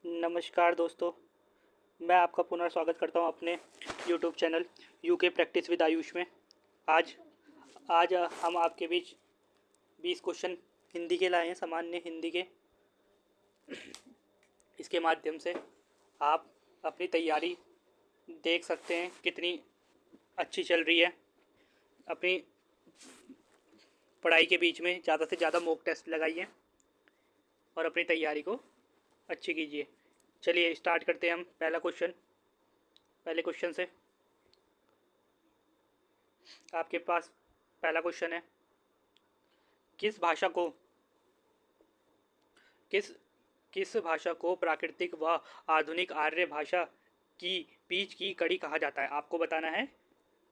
नमस्कार दोस्तों, मैं आपका पुनः स्वागत करता हूं अपने YouTube channel UK practice with Ayush में। आज आज हम आपके बीच 20 क्वेश्चन हिंदी के लाए हैं, सामान्य हिंदी के। इसके माध्यम से आप अपनी तैयारी देख सकते हैं कितनी अच्छी चल रही है। अपनी पढ़ाई के बीच में ज़्यादा से ज़्यादा मॉक टेस्ट लगाइए और अपनी तैयारी को अच्छी कीजिए। चलिए स्टार्ट करते हैं हम पहले क्वेश्चन से। आपके पास पहला क्वेश्चन है, किस भाषा को किस किस भाषा को प्राकृतिक व आधुनिक आर्य भाषा की बीच की कड़ी कहा जाता है। आपको बताना है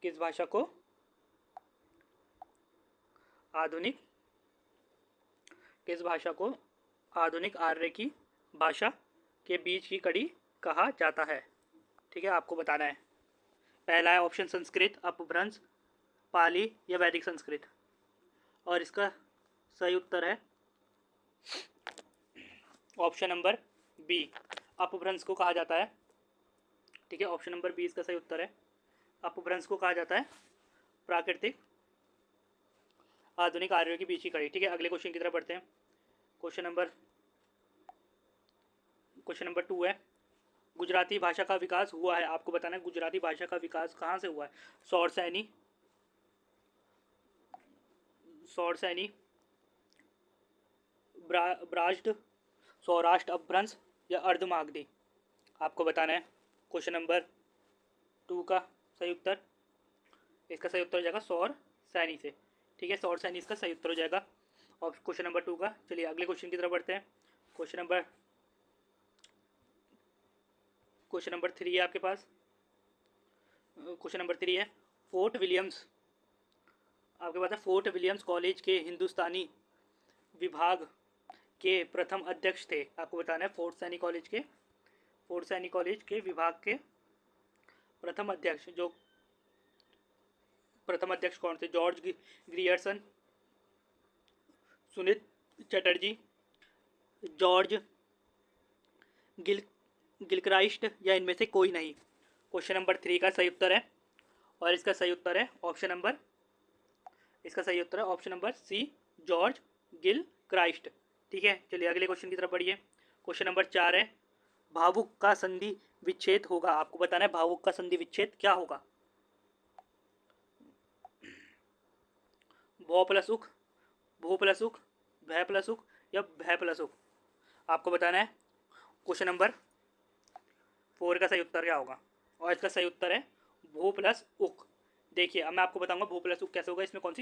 किस भाषा को आधुनिक किस भाषा को आधुनिक आर्य की भाषा के बीच की कड़ी कहा जाता है। ठीक है, आपको बताना है। पहला है ऑप्शन संस्कृत, अपभ्रंश, पाली या वैदिक संस्कृत। और इसका सही उत्तर है ऑप्शन नंबर बी, अपभ्रंश को कहा जाता है। ठीक है, ऑप्शन नंबर बी इसका सही उत्तर है। अपभ्रंश को कहा जाता है प्राकृतिक आधुनिक आर्यों की बीच की कड़ी। ठीक है, अगले क्वेश्चन की तरफ बढ़ते हैं। क्वेश्चन नंबर 2 है, गुजराती भाषा का विकास हुआ है। आपको बताना है गुजराती भाषा का विकास कहाँ से हुआ है। सौरसैनी, ब्राज्ड, सौराष्ट्र अपभ्रंश या अर्धमागधी। आपको बताना है क्वेश्चन नंबर 2 का सही उत्तर। इसका सही उत्तर हो जाएगा सौर सैनी से। ठीक है, सौर सैनी इसका सही उत्तर हो जाएगा और क्वेश्चन नंबर 2 का। चलिए अगले क्वेश्चन की तरफ बढ़ते हैं। क्वेश्चन नंबर 3 है आपके पास। क्वेश्चन नंबर 3 है, फोर्ट विलियम्स आपके पास है फोर्ट विलियम्स कॉलेज के हिंदुस्तानी विभाग के प्रथम अध्यक्ष थे। आपको बताना है फोर्ट सैनी कॉलेज के विभाग के प्रथम अध्यक्ष कौन थे। George Grierson, Sunit Chatterjee, George Gilchrist या इनमें से कोई नहीं। क्वेश्चन नंबर 3 का सही उत्तर है और इसका सही उत्तर है option number C, George Gilchrist. ठीक है, चलिए अगले क्वेश्चन की तरफ बढ़िए। क्वेश्चन नंबर 4 है, भावुक का संधि विच्छेद होगा। आपको बताना है भावुक का संधि विच्छेद क्या होगा। भौ प्लस उख, भू प्लस उख, भय प्लस उख या भय प्लस उख। आपको बताना है क्वेश्चन नंबर 4 का सही उत्तर क्या होगा और इसका सही उत्तर है भू प्लस उक। देखिए अब मैं आपको बताऊंगा भू प्लस उक कैसे होगा, इसमें कौन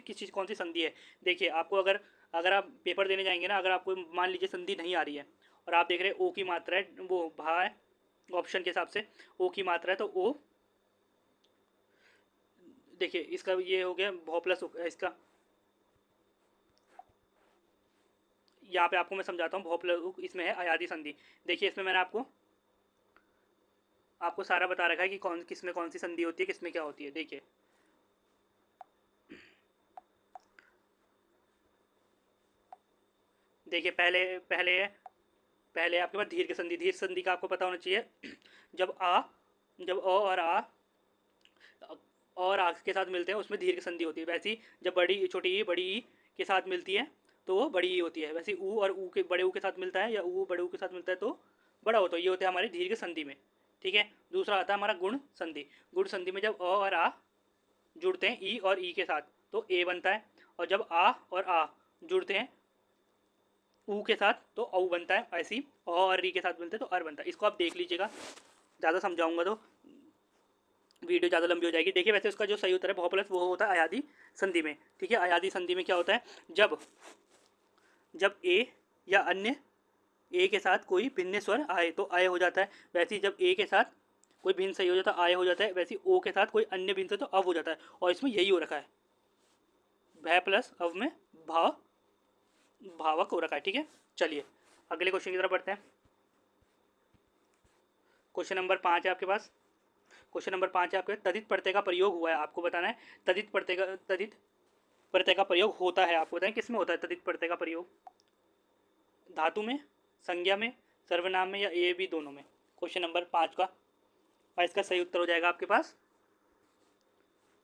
सी संधि है। देखिए आपको अगर आप पेपर देने जाएंगे ना, अगर आपको मान लीजिए संधि नहीं आ रही है और आप देख रहे हैं ओ की मात्रा है, वो भा है ऑप्शन के हिसाब से ओ की मात्रा है, तो ओ देखिए इसका ये हो गया भौ प्लस उक। इसका यहाँ पे आपको मैं समझाता हूँ भौ प्लस उक, इसमें है अयादी संधि। देखिए इसमें मैंने आपको सारा बता रखा है कि किसमें कौन सी संधि होती है, किसमें क्या होती है। देखिए पहले आपके पास धीर संधि का आपको पता होना चाहिए। जब अ और आ के साथ मिलते हैं उसमें दीर्घ संधि होती है। वैसे ही जब छोटी ई बड़ी ई के साथ मिलती है तो वो बड़ी ई होती है। वैसे ऊ और ऊ के बड़े ऊ के साथ मिलता है या ऊ बड़े ऊ के साथ मिलता है तो बड़ा होता है। ये होता है हमारी दीर्घ संधि में। ठीक है, दूसरा आता है हमारा गुण संधि में जब अ और आ जुड़ते हैं ई और ई के साथ तो ए बनता है, और जब आ और आ जुड़ते हैं ऊ के साथ तो औ बनता है। ऐसे ही अ और री के साथ मिलते हैं तो अर बनता है। इसको आप देख लीजिएगा, ज़्यादा समझाऊंगा तो वीडियो ज़्यादा लंबी हो जाएगी। देखिए वैसे उसका जो सही उत्तर है भौ प्लस वो होता है अयादी संधि में। ठीक है, अयादी संधि में क्या होता है, जब ए या अन्य ए के साथ कोई भिन्न स्वर आए तो आय हो जाता है। वैसे ही जब ए के साथ कोई भिन्न सही हो जाता है आय हो जाता है। वैसे ही ओ के साथ कोई अन्य भिन्न से तो अव हो जाता है, और इसमें यही हो रखा है भय प्लस अव में भावक हो रखा है। ठीक है, चलिए अगले क्वेश्चन की तरफ बढ़ते हैं। क्वेश्चन नंबर 5 है आपके पास। तदित प्रत्यय का प्रयोग हुआ है। आपको बताना है तदित प्रत्यय का प्रयोग होता है। आपको बताएं किस में होता है तदित प्रत्यय का प्रयोग। धातु में, संज्ञा में, सर्वनाम में या ए बी दोनों में। क्वेश्चन नंबर 5 का, और इसका सही उत्तर हो जाएगा आपके पास,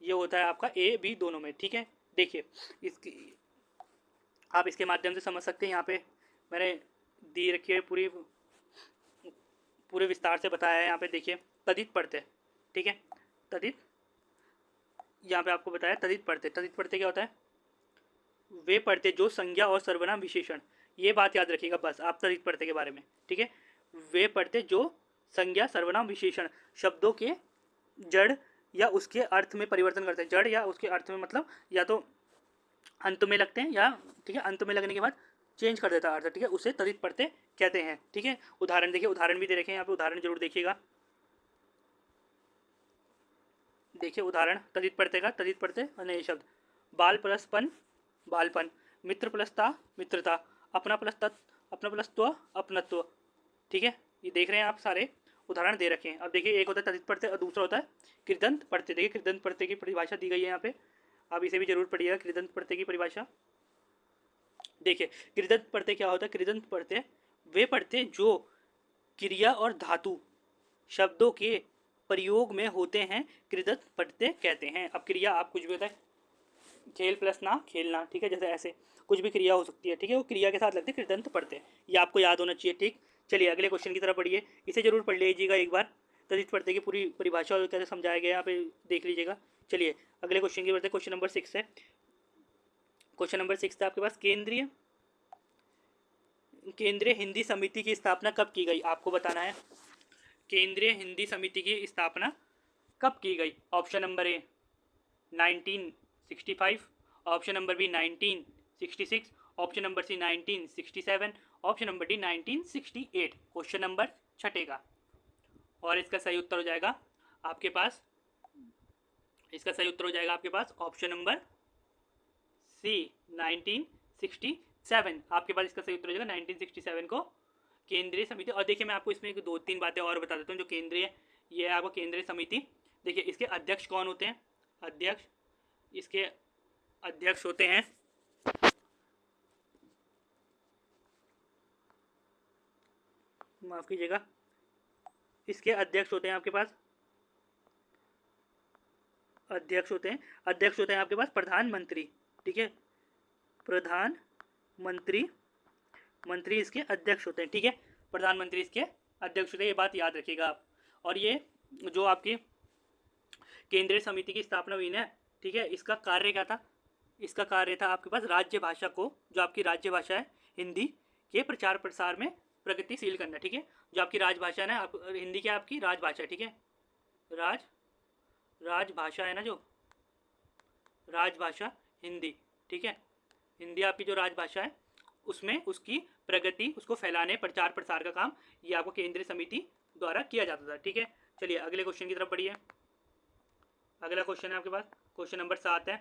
ये होता है आपका ए बी दोनों में। ठीक है, देखिए इसकी आप इसके माध्यम से समझ सकते हैं। यहाँ पे मैंने दी रखी है पूरी, पूरे विस्तार से बताया है। यहाँ पे देखिए तदित प्रत्यय, ठीक है, तदित, यहाँ पे आपको बताया तदित प्रत्यय। तदित प्रत्यय क्या होता है? वे प्रत्यय जो संज्ञा और सर्वनाम विशेषण, ये बात याद रखिएगा बस आप तदित प्रत्यय के बारे में। ठीक है, वे प्रत्यय जो संज्ञा सर्वनाम विशेषण शब्दों के जड़ या उसके अर्थ में परिवर्तन करते हैं। जड़ या उसके अर्थ में मतलब या तो अंत में लगते हैं या, ठीक है, अंत में लगने के बाद चेंज कर देता है अर्थ, ठीक है, उसे तदित प्रत्यय कहते हैं। ठीक है, उदाहरण देखिए, उदाहरण भी दे रखे हैं यहाँ पे, उदाहरण जरूर देखिएगा। देखिए उदाहरण तदित प्रत्यय का, तदित प्रत्यय नए शब्द, बाल प्लस पन बालपन, मित्र प्लस ता मित्रता, अपना प्लस तत् अपना प्लस त्व अपनत्व। ठीक है, ये देख रहे हैं आप, सारे उदाहरण दे रखे हैं। अब देखिए एक होता है तदित प्रत्यय और दूसरा होता है कृदंत प्रत्यय। देखिए कृदंत प्रत्यय की परिभाषा दी गई है यहाँ पे, आप इसे भी जरूर पढ़िएगा, कृदंत प्रत्यय की परिभाषा। देखिए कृदंत प्रत्यय क्या होता है? कृदंत प्रत्यय वे प्रत्यय जो क्रिया और धातु शब्दों के प्रयोग में होते हैं, कृदंत प्रत्यय कहते हैं। अब क्रिया आप कुछ भी होता है, खेल प्लस ना खेलना, ठीक है, जैसे ऐसे कुछ भी क्रिया हो सकती है, ठीक है, वो क्रिया के साथ लगते हैं कृदंत प्रत्यय। ये आपको याद होना चाहिए। ठीक, चलिए अगले क्वेश्चन की तरफ बढ़िए, इसे जरूर पढ़ लीजिएगा एक बार। तदित प्रत्यय की पूरी परिभाषा और कैसे समझाया गया यहाँ पे देख लीजिएगा। चलिए अगले क्वेश्चन की बढ़ते, क्वेश्चन नंबर 6 है। क्वेश्चन नंबर 6 है आपके पास, केंद्रीय केंद्रीय हिंदी समिति की स्थापना कब की गई? आपको बताना है केंद्रीय हिंदी समिति की स्थापना कब की गई। Option number A 1965, option number B 1966, option number C 1967, option number D 1968। Question number 6 का, और इसका सही उत्तर हो जाएगा आपके पास, इसका सही उत्तर हो जाएगा आपके पास ऑप्शन नंबर सी 1967। आपके पास इसका सही उत्तर हो जाएगा 1967 को केंद्रीय समिति। और देखिए मैं आपको इसमें 2-3 बातें और बता देता हूँ जो केंद्रीय, ये है आपको केंद्रीय समिति। देखिए इसके अध्यक्ष कौन होते हैं? अध्यक्ष, इसके अध्यक्ष होते हैं, माफ कीजिएगा, इसके अध्यक्ष होते हैं आपके पास, अध्यक्ष होते हैं आपके पास प्रधानमंत्री। ठीक है, प्रधानमंत्री, मंत्री इसके अध्यक्ष होते हैं। ठीक है, प्रधानमंत्री इसके अध्यक्ष होते हैं, ये बात याद रखिएगा आप। और ये जो आपकी केंद्रीय समिति की स्थापना हुई ना, ठीक है, इसका कार्य क्या था? इसका कार्य था आपके पास राज्य भाषा को, जो आपकी राज्य भाषा है हिंदी के प्रचार प्रसार में प्रगतिशील करना। ठीक है, जो आपकी राजभाषा है ना, आप हिंदी की आपकी राजभाषा है, ठीक है, राजभाषा है ना, जो राजभाषा हिंदी, ठीक है, हिंदी आपकी जो राजभाषा है उसमें उसकी प्रगति, उसको फैलाने, प्रचार प्रसार का काम ये आपको केंद्रीय समिति द्वारा किया जाता था। ठीक है, चलिए अगले क्वेश्चन की तरफ बढ़िए। अगला क्वेश्चन है आपके पास, क्वेश्चन नंबर 7 है।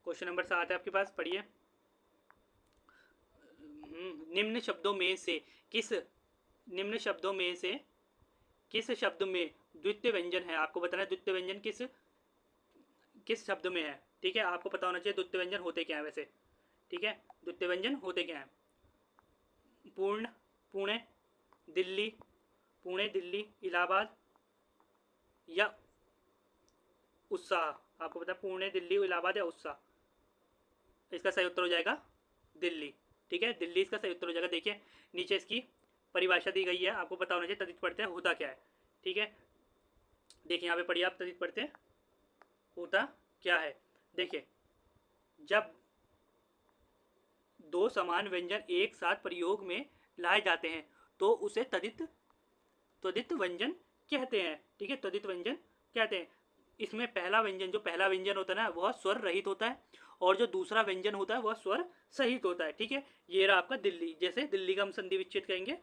क्वेश्चन नंबर 7 है आपके पास, पढ़िए। निम्न शब्दों में से किस निम्न शब्दों में से किस शब्द में द्वितीय व्यंजन है? आपको बताना है द्वितीय व्यंजन किस शब्द में है। ठीक है, आपको पता होना चाहिए द्वितीय व्यंजन होते क्या है वैसे। ठीक है, द्वितीय व्यंजन होते क्या है? पूर्ण, पुणे, दिल्ली, पुणे, दिल्ली, इलाहाबाद या उत्साह। आपको पता है पुणे, दिल्ली, इलाहाबाद या उत्साह। इसका सही उत्तर हो जाएगा दिल्ली। ठीक है, दिल्ली इसका सही उत्तर हो जाएगा। देखिए नीचे इसकी परिभाषा दी गई है, आपको पता होना चाहिए तदित प्रत्यय होता क्या है। ठीक है, देखिए यहाँ पे पढ़िए आप, तदित प्रत्यय होता क्या है। देखिए जब दो समान व्यंजन एक साथ प्रयोग में लाए जाते हैं तो उसे तदित व्यंजन कहते हैं। ठीक है, तदित व्यंजन कहते हैं। इसमें पहला व्यंजन, जो पहला व्यंजन होता है ना, वह स्वर रहित होता है, और जो दूसरा व्यंजन होता है वह स्वर सहित होता है। ठीक है, ये रहा आपका दिल्ली, जैसे दिल्ली का हम संधि विच्छेद कहेंगे।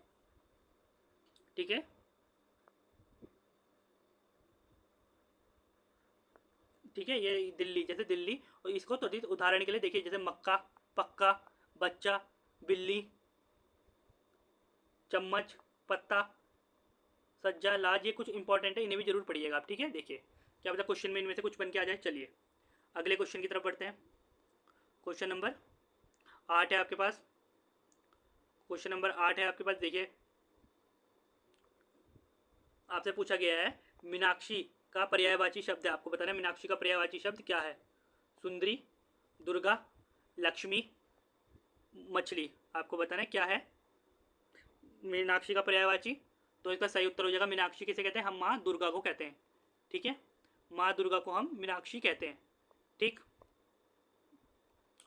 ठीक है, ठीक है, ये दिल्ली, जैसे दिल्ली, और इसको तदित उदाहरण के लिए देखिए, जैसे मक्का, पक्का, बच्चा, बिल्ली, चम्मच, पत्ता, सज्जा, लाज, ये कुछ इंपॉर्टेंट है, इन्हें भी जरूर पढ़िएगा आप। ठीक है, देखिए क्या पता क्वेश्चन में इनमें से कुछ बन के आ जाए। चलिए अगले क्वेश्चन की तरफ बढ़ते हैं। क्वेश्चन नंबर 8 है आपके पास। क्वेश्चन नंबर 8 है आपके पास। देखिए आपसे पूछा गया है मीनाक्षी का पर्यायवाची शब्द है, आपको बताना है मीनाक्षी का पर्यायवाची शब्द क्या है। सुंदरी, दुर्गा, लक्ष्मी, मछली। आपको बताना है क्या है मीनाक्षी का पर्यायवाची। तो इसका सही उत्तर हो जाएगा मीनाक्षी किसे कहते हैं, हम माँ दुर्गा को कहते हैं। ठीक है, माँ दुर्गा को हम मीनाक्षी कहते हैं। ठीक,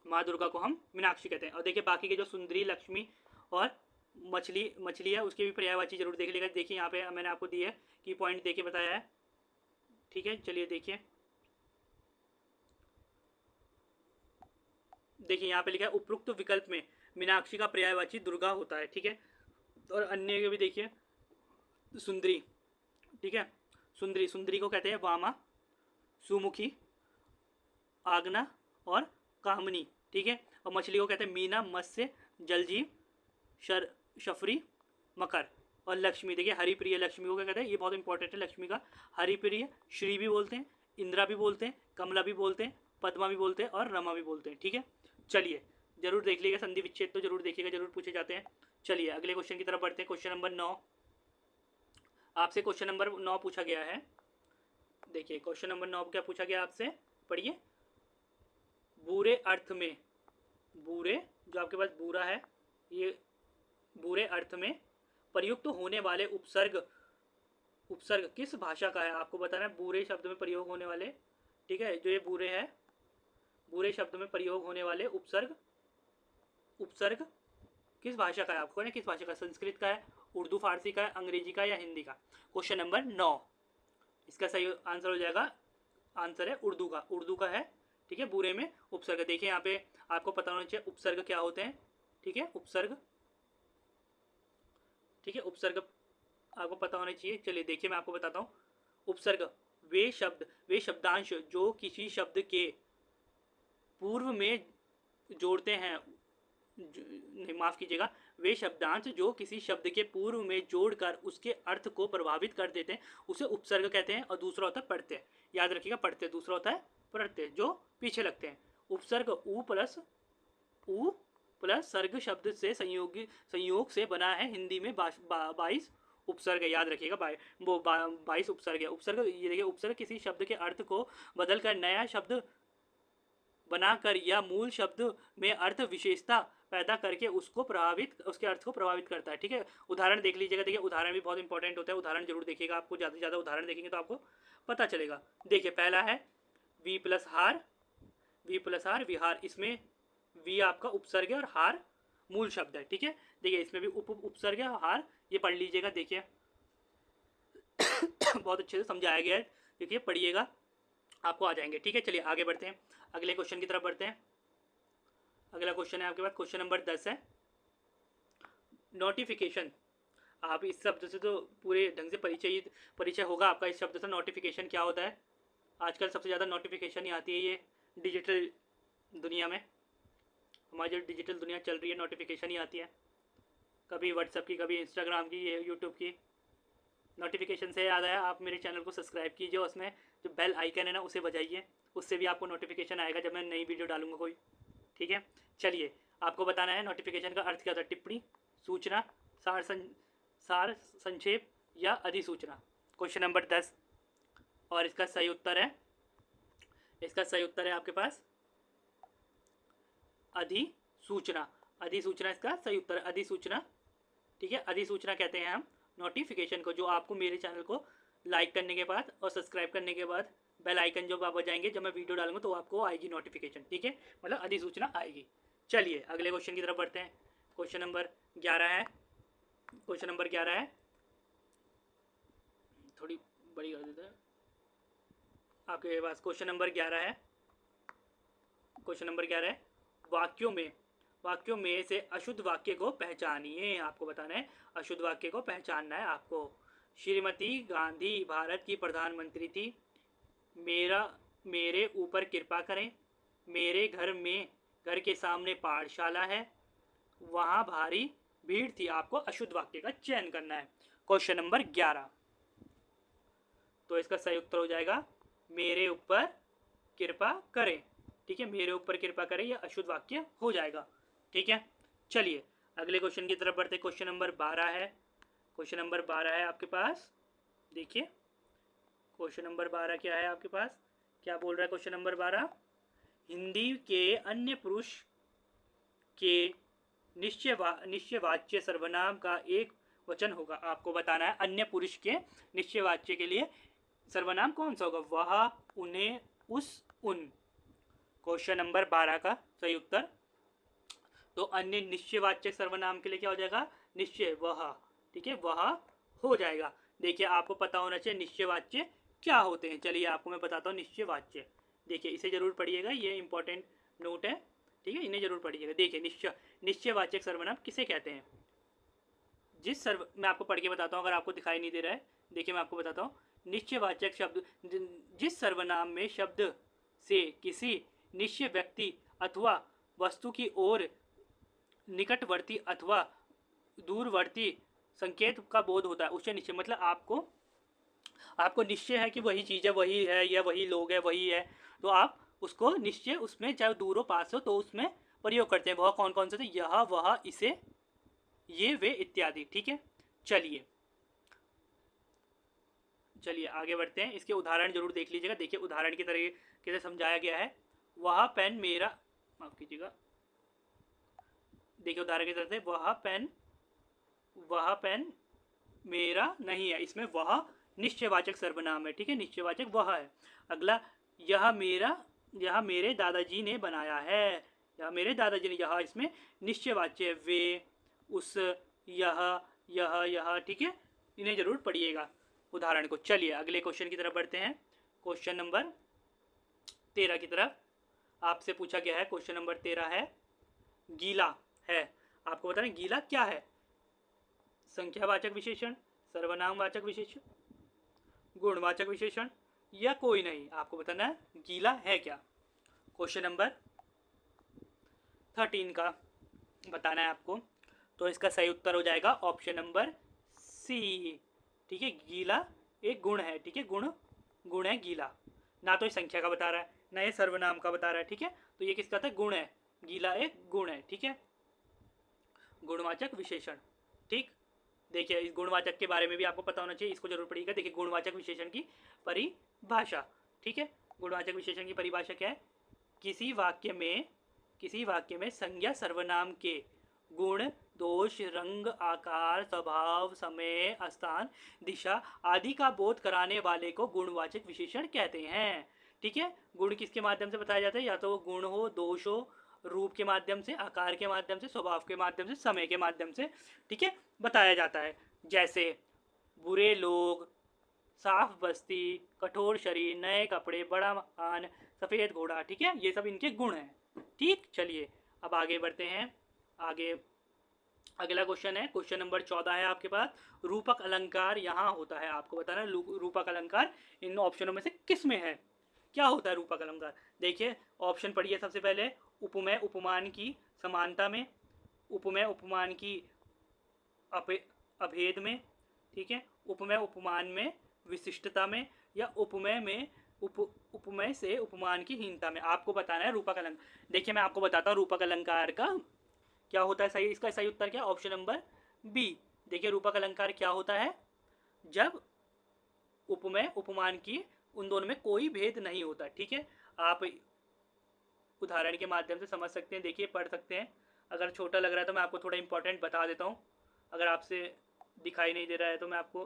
माँ दुर्गा को हम मीनाक्षी कहते हैं। और देखिए बाकी के जो सुंदरी, लक्ष्मी और मछली है उसके भी पर्यायवाची जरूर देख लेगा। देखिए यहाँ पे मैंने आपको दी है कि पॉइंट देके बताया है। ठीक है, चलिए देखिए यहाँ पे लिखा है उपरोक्त विकल्प में मीनाक्षी का पर्यायवाची दुर्गा होता है। ठीक है, और अन्य के भी देखिए सुंदरी। ठीक है, सुंदरी को कहते हैं वामा, सुमुखी, आगना और कामनी। ठीक है, और मछली को कहते हैं मीना, मत्स्य, जलजीव, शफरी, मकर। और लक्ष्मी देखिए हरिप्रिय, लक्ष्मी को क्या कहते हैं, ये बहुत इंपॉर्टेंट है लक्ष्मी का। हरिप्रिय श्री भी बोलते हैं, इंदिरा भी बोलते हैं, कमला भी बोलते हैं, पद्मा भी बोलते हैं और रमा भी बोलते हैं। ठीक है, चलिए जरूर देख लीजिएगा, संधि विच्छेद तो जरूर देखिएगा, जरूर पूछे जाते हैं। चलिए अगले क्वेश्चन की तरफ बढ़ते हैं। क्वेश्चन नंबर 9 आपसे क्वेश्चन नंबर 9 पूछा गया है। देखिए क्वेश्चन नंबर 9 क्या पूछा गया आपसे, पढ़िए। बुरे अर्थ में, बुरे जो आपके पास बुरा है, ये बुरे अर्थ में प्रयुक्त होने वाले उपसर्ग किस भाषा का है। आपको बताना है बुरे शब्द में प्रयोग होने वाले, ठीक है, जो ये बुरे है, बुरे शब्द में प्रयोग होने वाले उपसर्ग किस भाषा का है। आपको ना किस भाषा का, संस्कृत का है, उर्दू फारसी का है, अंग्रेजी का या हिंदी का। क्वेश्चन नंबर 9 इसका सही आंसर हो जाएगा, आंसर है उर्दू का, उर्दू का है। ठीक है, बुरे में उपसर्ग। देखिए यहाँ पे आपको पता होना चाहिए उपसर्ग क्या होते हैं। ठीक है, उपसर्ग, ठीक है, उपसर्ग आपको पता होना चाहिए। चलिए देखिए मैं आपको बताता हूँ। उपसर्ग वे शब्दांश जो किसी शब्द के पूर्व में जोड़ते हैं, नहीं माफ कीजिएगा, वे शब्दांश जो किसी शब्द के पूर्व में जोड़कर उसके अर्थ को प्रभावित कर देते हैं उसे उपसर्ग कहते हैं। और दूसरा होता है प्रत्यय, याद रखिएगा प्रत्यय, दूसरा होता है प्रत्यय जो पीछे लगते हैं। उपसर्ग उ प्लस सर्ग शब्द से संयोग से बना है। हिंदी में 22 उपसर्ग है, याद रखिएगा 22 उपसर्ग है। उपसर्ग ये देखिए, उपसर्ग किसी शब्द के अर्थ को बदलकर नया शब्द बनाकर या मूल शब्द में अर्थ विशेषता पैदा करके उसके अर्थ को प्रभावित करता है। ठीक है, उदाहरण देख लीजिएगा। देखिए उदाहरण भी बहुत इंपॉर्टेंट होता है, उदाहरण जरूर देखिएगा, आपको ज़्यादा से ज़्यादा उदाहरण देखेंगे तो आपको पता चलेगा। देखिए पहला है वी प्लस हार विहार। इसमें वी आपका उपसर्ग है और हार मूल शब्द है। ठीक है, देखिए इसमें भी उपसर्ग है, हार ये पढ़ लीजिएगा। देखिए बहुत अच्छे से समझाया गया है, देखिए पढ़िएगा आपको आ जाएंगे। ठीक है, चलिए आगे बढ़ते हैं, अगले क्वेश्चन की तरफ बढ़ते हैं। अगला क्वेश्चन है आपके पास, क्वेश्चन नंबर 10 है नोटिफिकेशन। आप इस शब्द से तो पूरे ढंग से परिचय होगा आपका इस शब्द से। नोटिफिकेशन क्या होता है, आजकल सबसे ज़्यादा नोटिफिकेशन ही आती है ये डिजिटल दुनिया में। हमारी जो डिजिटल दुनिया चल रही है नोटिफिकेशन ही आती है, कभी व्हाट्सएप की, कभी इंस्टाग्राम की, यूट्यूब की। नोटिफिकेशन से याद आया, आप मेरे चैनल को सब्सक्राइब कीजिए, उसमें जो बेल आइकन है ना उसे बजाइए, उससे भी आपको नोटिफिकेशन आएगा जब मैं नई वीडियो डालूंगा कोई। ठीक है, चलिए आपको बताना है नोटिफिकेशन का अर्थ क्या होता है। टिप्पणी, सूचना, सार संक्षेप या अधिसूचना। क्वेश्चन नंबर 10 और इसका सही उत्तर है आपके पास अधिसूचना। अधिसूचना इसका सही उत्तर है, अधिसूचना। ठीक है, अधिसूचना कहते हैं हम नोटिफिकेशन को, जो आपको मेरे चैनल को लाइक करने के बाद और सब्सक्राइब करने के बाद बेल आइकन जो आप बजाएंगे जब मैं वीडियो डालूंगा तो आपको आएगी नोटिफिकेशन। ठीक है, मतलब अधिसूचना आएगी। चलिए अगले क्वेश्चन की तरफ बढ़ते हैं। क्वेश्चन नंबर 11 है, क्वेश्चन नंबर 11 है, थोड़ी बड़ी कर देते हैं आपके पास। क्वेश्चन नंबर 11 है, क्वेश्चन नंबर 11 है वाक्यों में से अशुद्ध वाक्य को पहचानिए। आपको बताना है अशुद्ध वाक्य को पहचानना है आपको। श्रीमती गांधी भारत की प्रधानमंत्री थी। मेरे ऊपर कृपा करें। मेरे घर के सामने पाठशाला है। वहाँ भारी भीड़ थी। आपको अशुद्ध वाक्य का चयन करना है। क्वेश्चन नंबर 11, तो इसका सही उत्तर हो जाएगा मेरे ऊपर कृपा करें। ठीक है, मेरे ऊपर कृपा करें, यह अशुद्ध वाक्य हो जाएगा। ठीक है, चलिए अगले क्वेश्चन की तरफ बढ़ते। क्वेश्चन नंबर 12 है। क्वेश्चन नंबर 12 है आपके पास, देखिए क्वेश्चन नंबर 12 क्या है आपके पास, क्या बोल रहा है क्वेश्चन नंबर 12, हिंदी के अन्य पुरुष के निश्चयवाच्य सर्वनाम का एक वचन होगा। आपको बताना है अन्य पुरुष के निश्चयवाच्य के लिए सर्वनाम कौन सा होगा, वह, उन्हें, उस, उन। क्वेश्चन नंबर 12 का सही उत्तर, तो अन्य निश्चयवाच्य सर्वनाम के लिए क्या हो जाएगा, निश्चय, वह। ठीक है, वह हो जाएगा। देखिए आपको पता होना चाहिए निश्चयवाच्य क्या होते हैं। चलिए आपको मैं बताता हूँ निश्चयवाच्य। देखिए इसे जरूर पढ़िएगा, ये इंपॉर्टेंट नोट है। ठीक है, इन्हें जरूर पढ़िएगा। देखिए निश्चयवाचक सर्वनाम किसे कहते हैं। मैं आपको पढ़ के बताता हूँ, अगर आपको दिखाई नहीं दे रहा है। देखिए मैं आपको बताता हूँ, निश्चयवाचक शब्द जिस सर्वनाम में शब्द से किसी निश्चय व्यक्ति अथवा वस्तु की ओर निकटवर्ती अथवा दूरवर्ती संकेत का बोध होता है, उससे निश्चय, मतलब आपको निश्चय है कि वही चीज़ है, वही है, या वही लोग है, वही है, तो आप उसको निश्चय, उसमें चाहे दूर हो पास हो, तो उसमें प्रयोग करते हैं। वह कौन कौन से थे, यह, वह, इसे, ये, वे इत्यादि। ठीक है, चलिए आगे बढ़ते हैं। इसके उदाहरण जरूर देख लीजिएगा। देखिए उदाहरण की तरीके से समझाया गया है। वह पेन मेरा, माफ कीजिएगा, देखिए उदाहरण की तरह से, वह पेन मेरा नहीं है, इसमें वह निश्चयवाचक सर्वनाम है। ठीक है, निश्चयवाचक वह है। अगला, यह मेरे दादाजी ने बनाया है, यह मेरे दादाजी ने, यह इसमें निश्चयवाच्य, वे, उस, यह। ठीक है, इन्हें जरूर पढ़िएगा उदाहरण को। चलिए अगले क्वेश्चन की तरफ बढ़ते हैं। क्वेश्चन नंबर 13 की तरफ आपसे पूछा गया है। क्वेश्चन नंबर 13 है, गीला है। आपको बताना गीला क्या है, संख्यावाचक विशेषण, सर्वनामवाचक विशेषण, गुणवाचक विशेषण, या कोई नहीं। आपको बताना है गीला है क्या। क्वेश्चन नंबर 13 का बताना है आपको, तो इसका सही उत्तर हो जाएगा ऑप्शन नंबर सी। ठीक है, गीला एक गुण है। ठीक है, गुण है गीला, ना तो ये संख्या का बता रहा है, ना ये सर्वनाम का बता रहा है। ठीक है, तो ये किसका था, गुण है, गीला एक गुण है। ठीक है, गुणवाचक विशेषण। ठीक, देखिए इस गुणवाचक के बारे में भी आपको पता होना चाहिए, इसको जरूर पढ़िएगा। देखिए गुणवाचक विशेषण की परिभाषा। ठीक है, गुणवाचक विशेषण की परिभाषा क्या है, किसी वाक्य में संज्ञा सर्वनाम के गुण, दोष, रंग, आकार, स्वभाव, समय, स्थान, दिशा आदि का बोध कराने वाले को गुणवाचक विशेषण कहते हैं। ठीक है, गुण किसके माध्यम से बताया जाता है, या तो वो गुण हो, दोष हो, रूप के माध्यम से, आकार के माध्यम से, स्वभाव के माध्यम से, समय के माध्यम से। ठीक है, बताया जाता है। जैसे बुरे लोग, साफ बस्ती, कठोर शरीर, नए कपड़े, बड़ा मकान, सफ़ेद घोड़ा। ठीक है, ये सब इनके गुण हैं। ठीक, चलिए अब आगे बढ़ते हैं। आगे अगला क्वेश्चन है, क्वेश्चन नंबर 14 है आपके पास, रूपक अलंकार यहाँ होता है। आपको बताना है रूपक अलंकार इन ऑप्शनों में से किस में है, क्या होता है रूपक अलंकार। देखिए ऑप्शन पढ़िए सबसे पहले, उपमेय उपमान की समानता में, उपमेय उपमान की अभेद में, ठीक है, उपमेय उपमान में विशिष्टता में, या उपमेय से उपमान की हीनता में। आपको बताना है रूपक अलंकार। देखिए मैं आपको बताता हूँ रूपक अलंकार का क्या होता है। सही, इसका सही उत्तर क्या है, ऑप्शन नंबर बी। देखिए रूपक अलंकार क्या होता है, जब उपमेय उपमान की उन दोनों में कोई भेद नहीं होता। ठीक है, आप उदाहरण के माध्यम से समझ सकते हैं, देखिए पढ़ सकते हैं। अगर छोटा लग रहा है तो मैं आपको थोड़ा इंपॉर्टेंट बता देता हूँ, अगर आपसे दिखाई नहीं दे रहा है तो मैं आपको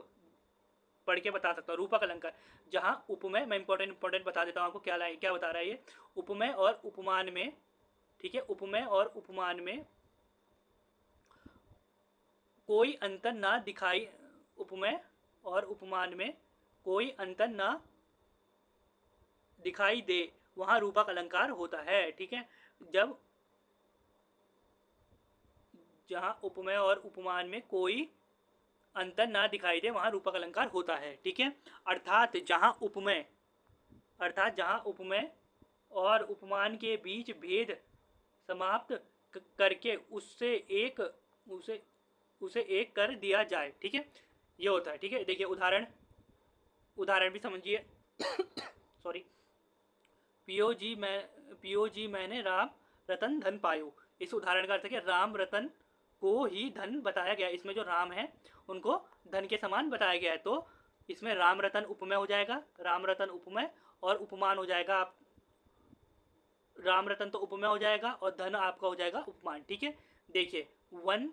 पढ़ के बता सकता हूँ। रूपक अलंकार जहाँ उपमेय, मैं इंपॉर्टेंट बता देता हूँ आपको, क्या बता रहा है ये, उपमेय और उपमान में, ठीक है, उपमेय और उपमान में कोई अंतर ना दिखाई, उपमेय और उपमान में कोई अंतर ना दिखाई दे, वहाँ रूपक अलंकार होता है। ठीक है, जहाँ उपमेय और उपमान में कोई अंतर ना दिखाई दे, वहाँ रूपक अलंकार होता है। ठीक है, अर्थात जहाँ उपमेय और उपमान के बीच भेद समाप्त करके उसे एक कर दिया जाए। ठीक है, ये होता है। ठीक है, देखिए उदाहरण भी समझिए। सॉरी, पियो जी मैंने राम रतन धन पायो। इस उदाहरण का अर्थ है कि राम रतन को ही धन बताया गया। इसमें जो राम है उनको धन के समान बताया गया है, तो इसमें राम रतन उपमेय हो जाएगा, राम रतन उपमेय, और उपमान हो जाएगा आप, राम रतन तो उपमेय हो जाएगा और धन आपका हो जाएगा उपमान। ठीक है, देखिए वन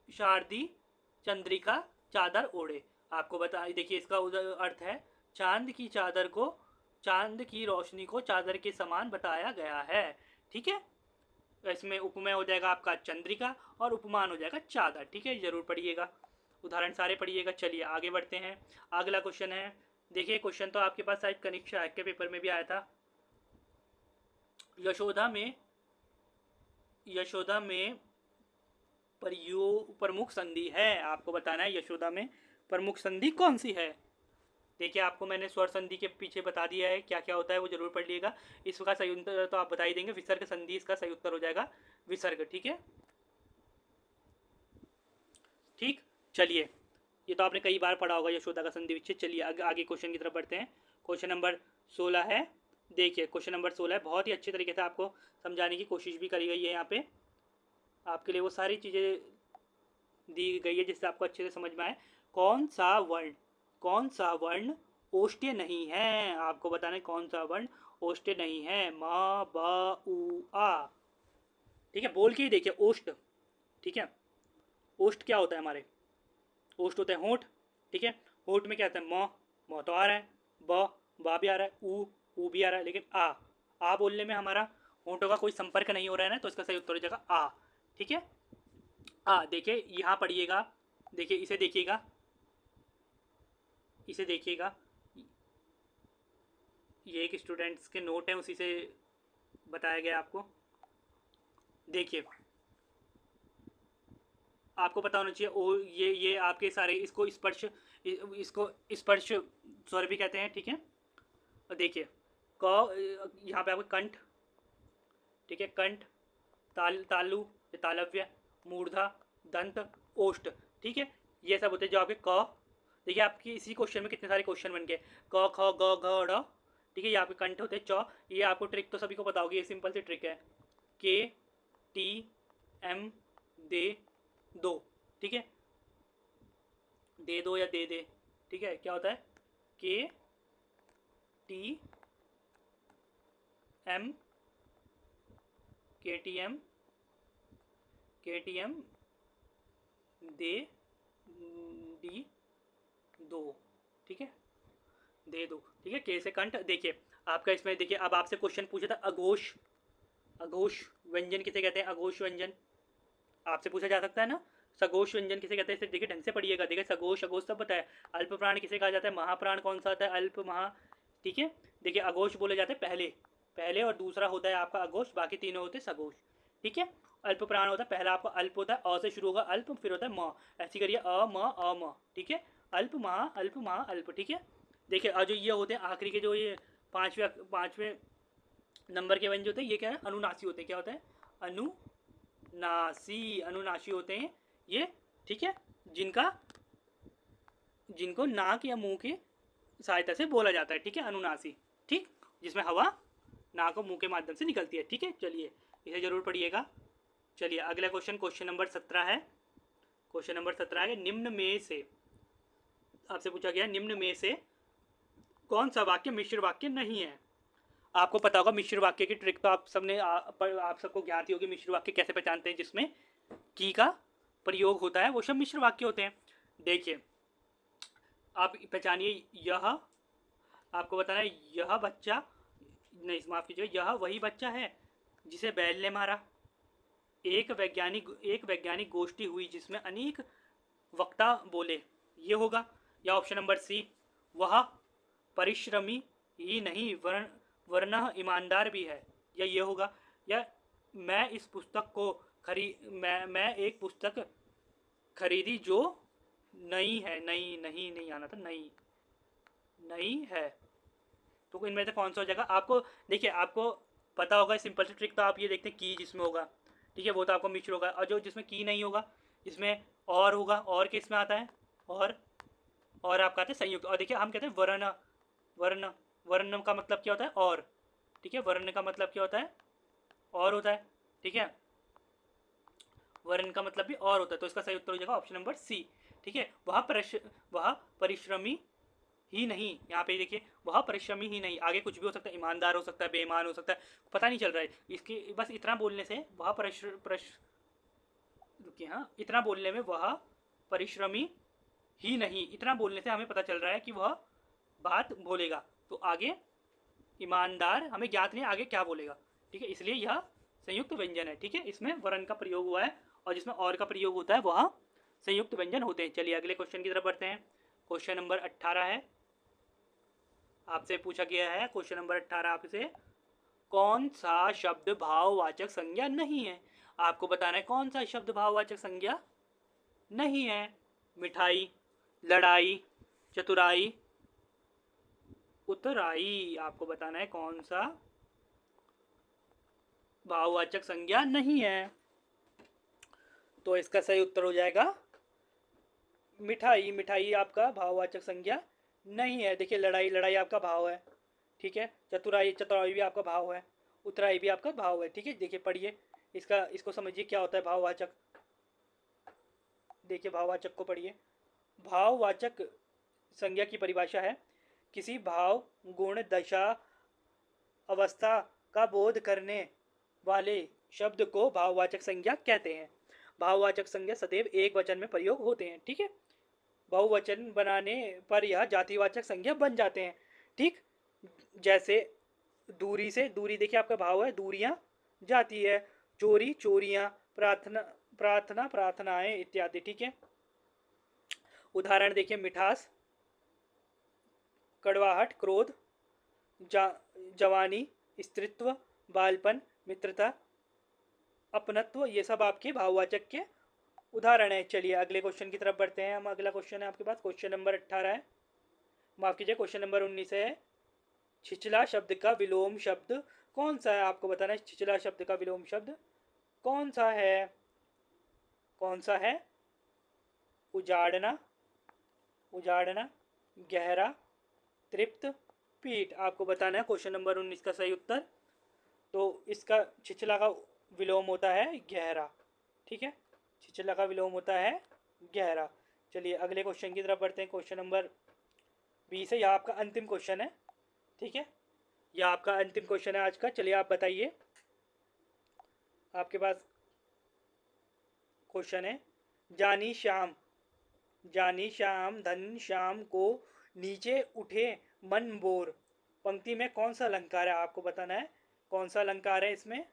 शारदी चंद्रिका चादर ओढ़े, आपको बता देखिए इसका अर्थ है चांद की चादर को, चांद की रोशनी को चादर के समान बताया गया है। ठीक है, इसमें उपमेय हो जाएगा आपका चंद्रिका और उपमान हो जाएगा चादर। ठीक है, जरूर पढ़िएगा, उदाहरण सारे पढ़िएगा। चलिए आगे बढ़ते हैं, अगला क्वेश्चन है। देखिए क्वेश्चन तो आपके पास शायद कनिष्ठा के पेपर में भी आया था। यशोदा में प्रमुख संधि है, आपको बताना है यशोदा में प्रमुख संधि कौन सी है। देखिए आपको मैंने स्वर संधि के पीछे बता दिया है क्या क्या होता है, वो जरूर पढ़ लीजिएगा। इसका सही उत्तर तो आप बता ही देंगे, विसर्ग संधि इसका सही उत्तर हो जाएगा विसर्ग। ठीक है, ठीक, चलिए ये तो आपने कई बार पढ़ा होगा यशोदा का संधि विच्छेद। चलिए आगे क्वेश्चन की तरफ बढ़ते हैं। क्वेश्चन नंबर 16 है। देखिए क्वेश्चन नंबर 16 है, बहुत ही अच्छे तरीके से आपको समझाने की कोशिश भी करी गई है। यहाँ पे आपके लिए वो सारी चीज़ें दी गई है जिससे आपको अच्छे से समझ में आए। कौन सा वर्ण ओष्ठ्य नहीं है, आपको बताना है कौन सा वर्ण ओष्ठ्य नहीं है। म ब उ आ। ठीक है, बोल के ही देखिए ओष्ठ। ठीक है, ओष्ठ क्या होता है हमारे, ओष्ठ होता है होंठ। ठीक है, होंठ में क्या आता है म तो आ रहा है, बा भी आ रहा है, ऊ भी आ रहा है, लेकिन आ बोलने में हमारा होंठों का कोई संपर्क नहीं हो रहा है ना, तो इसका सही उत्तर हो जाएगा आ। ठीक है, देखिए यहाँ पढ़िएगा, देखिए इसे देखिएगा, इसे देखिएगा, ये एक स्टूडेंट्स के नोट है, उसी से बताया गया आपको। देखिए आपको पता होना चाहिए ओ ये आपके सारे इसको स्पर्श स्वर भी कहते हैं। ठीक है, देखिए क यहाँ पे आपको कंठ, ठीक है, कंठ, तालु, तालव्य, मूर्धा, दंत, ओष्ठ। ठीक है, ये सब होते हैं जो आपके क। देखिए आपकी इसी क्वेश्चन में कितने सारे क्वेश्चन बन गए, क ख ग घ ड़। ठीक है, ये आपके कंठ होते हैं। च, ये आपको ट्रिक तो सभी को पता होगी, ये सिंपल सी ट्रिक है, के टी एम दे दो। ठीक है, दे दो या दे दे। ठीक है, क्या होता है, के टी एम, के टी एम दे डी दो। ठीक है, दे दो। ठीक है, के से कंठ। देखिए आपका इसमें देखिए अब आपसे क्वेश्चन पूछा था अघोष, अघोष व्यंजन किसे कहते हैं, अघोष व्यंजन आपसे पूछा जा सकता है ना। सघोष व्यंजन किसे कहते हैं, इसे देखिए ढंग से पढ़िएगा। देखिए सघोष अघोष सब पता है। अल्प प्राण किसे कहा जाता है, महाप्राण कौन सा होता है, अल्प महा। ठीक है, देखिए अघोष बोले जाते हैं पहले और दूसरा होता है आपका अघोष, बाकी तीनों होते हैं सघोष। ठीक है, अल्प प्राण होता है पहला आपका अल्प होता है, अ से शुरू होगा अल्प, फिर होता है म, ऐसी करिए अ म। ठीक है, अल्प महा अल्प। ठीक है, देखिए जो ये होते हैं आखिरी के, जो ये पांचवें नंबर के व्यंजन होते हैं, ये क्या है, अनुनासी होते हैं। क्या होता है, अनुनासी होते हैं ये। ठीक है, जिनको नाक या मुंह की सहायता से बोला जाता है। ठीक है, अनुनासी, ठीक, जिसमें हवा नाक और मुंह के माध्यम से निकलती है। ठीक है, चलिए इसे जरूर पढ़िएगा। चलिए अगला क्वेश्चन नंबर 17 है। क्वेश्चन नंबर 17 है, निम्न में से आपसे पूछा गया, निम्न में से कौन सा वाक्य मिश्र वाक्य नहीं है। आपको पता होगा मिश्र वाक्य की ट्रिक तो आप सबको ज्ञात ही होगी। मिश्र वाक्य कैसे पहचानते हैं, जिसमें की का प्रयोग होता है वो सब मिश्र वाक्य होते हैं। देखिए आप पहचानिए, यह आपको बताना है, यह बच्चा नहीं, माफ कीजिए, यह वही बच्चा है जिसे बैल ने मारा। एक वैज्ञानिक गोष्ठी हुई जिसमें अनेक वक्ता बोले, ये होगा। या ऑप्शन नंबर सी, वह परिश्रमी ही नहीं वरना ईमानदार भी है, या ये होगा। या मैं इस पुस्तक को मैं एक पुस्तक खरीदी जो नई है, नहीं आना था, नई है। तो इनमें से कौन सा हो जाएगा। आपको देखिए आपको पता होगा सिंपल सी ट्रिक, तो आप ये देखते हैं की जिसमें होगा, ठीक है, वो तो आपको मिश्र होगा। और जो जिसमें की नहीं होगा, जिसमें और होगा, और किस में आता है, और आपका आता है संयुक्त। और देखिए हम कहते हैं वर्ण का मतलब क्या होता है, और। ठीक है। वर्ण का मतलब क्या होता है, और होता है, ठीक है। वर्ण का मतलब भी और होता है, तो इसका सही उत्तर हो जाएगा ऑप्शन नंबर सी, ठीक है। वह परिश्रमी ही नहीं, यहाँ पे देखिए वह परिश्रमी ही नहीं, आगे कुछ भी हो सकता है, ईमानदार हो सकता है, बेईमान हो सकता है, पता नहीं चल रहा है इसकी, बस इतना बोलने से वह रुकिए, हाँ, इतना बोलने में वह परिश्रमी ही नहीं, इतना बोलने से हमें पता चल रहा है कि वह बात बोलेगा, तो आगे ईमानदार हमें ज्ञात नहीं आगे क्या बोलेगा, ठीक है, इसलिए यह संयुक्त व्यंजन है, ठीक है। इसमें वर्ण का प्रयोग हुआ है, और जिसमें और का प्रयोग होता है वह संयुक्त व्यंजन होते हैं। चलिए अगले क्वेश्चन की तरफ बढ़ते हैं। क्वेश्चन नंबर 18 है, आपसे पूछा गया है क्वेश्चन नंबर 18 आपसे, कौन सा शब्द भाववाचक संज्ञा नहीं है। आपको बताना है कौन सा शब्द भाववाचक संज्ञा नहीं है। मिठाई, लड़ाई, चतुराई, उतराई, आपको बताना है कौन सा भाववाचक संज्ञा नहीं है। तो इसका सही उत्तर हो जाएगा मिठाई। मिठाई आपका भाववाचक संज्ञा नहीं है। देखिए लड़ाई, लड़ाई आपका भाव है, ठीक है। चतुराई, चतुराई भी आपका भाव है, उतराई भी आपका भाव है, ठीक है। देखिए पढ़िए इसको समझिए क्या होता है भाववाचक। देखिए भाववाचक को पढ़िए। भाववाचक संज्ञा की परिभाषा है, किसी भाव, गुण, दशा, अवस्था का बोध करने वाले शब्द को भाववाचक संज्ञा कहते हैं। भाववाचक संज्ञा सदैव एक वचन में प्रयोग होते हैं, ठीक है। बहुवचन बनाने पर यह जातिवाचक संज्ञा बन जाते हैं, ठीक। जैसे दूरी से, दूरी देखिए आपका भाव है, दूरियां जाती है, चोरी, चोरियां, प्रार्थना, प्रार्थना, प्रार्थनाएं इत्यादि, ठीक है। उदाहरण देखिए, मिठास, कड़वाहट, क्रोध, जवानी, स्त्रीत्व, बालपन, मित्रता, अपनत्व, ये सब आपके भाववाचक के उदाहरण है। चलिए अगले क्वेश्चन की तरफ बढ़ते हैं हम। अगला क्वेश्चन है आपके पास क्वेश्चन नंबर 18 है, माफ कीजिए क्वेश्चन नंबर 19 है। छिछला शब्द का विलोम शब्द कौन सा है। आपको बताना है छिछला शब्द का विलोम शब्द कौन सा है। कौन सा है। उजाड़ना, उजाड़ना, गहरा, तृप्त, पीठ। आपको बताना है क्वेश्चन नंबर 19 का सही उत्तर। तो इसका छिछला का विलोम होता है गहरा, ठीक है। छिछला का विलोम होता है गहरा। चलिए अगले क्वेश्चन की तरफ बढ़ते हैं। क्वेश्चन नंबर 20 है, यह आपका अंतिम क्वेश्चन है, ठीक है। यह आपका अंतिम क्वेश्चन है आज का। चलिए आप बताइए, आपके पास क्वेश्चन है, जानी श्याम, जानी श्याम धन श्याम को नीचे उठे मन बोर, पंक्ति में कौन सा अलंकार है। आपको बताना है कौन सा अलंकार है इसमें।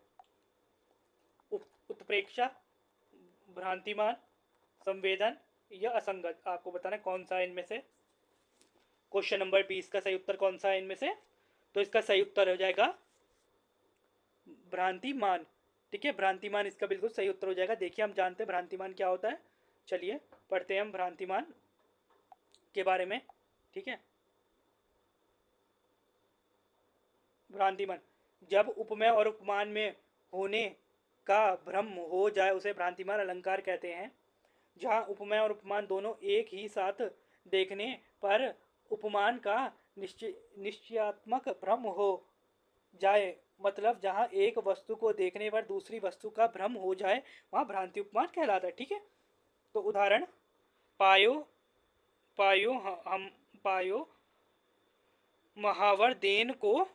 उत्प्रेक्षा, भ्रांतिमान, संवेदन या असंगत। आपको बताना है कौन सा है इनमें से। क्वेश्चन नंबर 20 का सही उत्तर कौन सा है इनमें से। तो इसका सही उत्तर हो जाएगा भ्रांतिमान, ठीक है। भ्रांतिमान इसका बिल्कुल सही उत्तर हो जाएगा। देखिए हम जानते हैं भ्रांतिमान क्या होता है, चलिए पढ़ते हैं हम भ्रांतिमान के बारे में, ठीक है। भ्रांतिमान, जब उपमेय और उपमान में होने का भ्रम हो जाए उसे भ्रांतिमान अलंकार कहते हैं। जहाँ उपमेय और उपमान दोनों एक ही साथ देखने पर उपमान का निश्चयात्मक भ्रम हो जाए, मतलब जहाँ एक वस्तु को देखने पर दूसरी वस्तु का भ्रम हो जाए, वहाँ भ्रांति उपमान कहलाता है, ठीक है। तो उदाहरण, पायो, पायो हम, पायो महावर देन को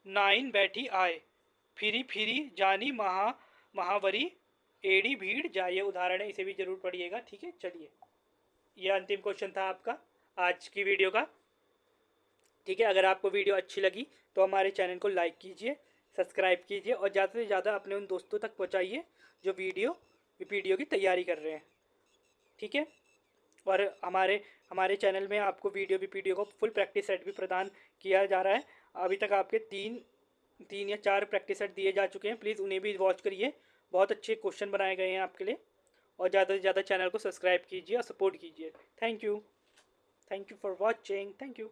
नाइन बैठी आए, फिरी फिरी जानी महावरी एड़ी भीड़ जाए। उदाहरण है, इसे भी जरूर पढ़िएगा, ठीक है। चलिए यह अंतिम क्वेश्चन था आपका आज की वीडियो का, ठीक है। अगर आपको वीडियो अच्छी लगी तो हमारे चैनल को लाइक कीजिए, सब्सक्राइब कीजिए और ज़्यादा से ज़्यादा अपने उन दोस्तों तक पहुँचाइए जो वीडियो की तैयारी कर रहे हैं, ठीक है। और हमारे चैनल में आपको वीडियो को फुल प्रैक्टिस सेट भी प्रदान किया जा रहा है। अभी तक आपके तीन या 4 प्रैक्टिस सेट दिए जा चुके हैं, प्लीज़ उन्हें भी वॉच करिए। बहुत अच्छे क्वेश्चन बनाए गए हैं आपके लिए। और ज़्यादा से ज़्यादा चैनल को सब्सक्राइब कीजिए और सपोर्ट कीजिए। Thank you for watching, thank you.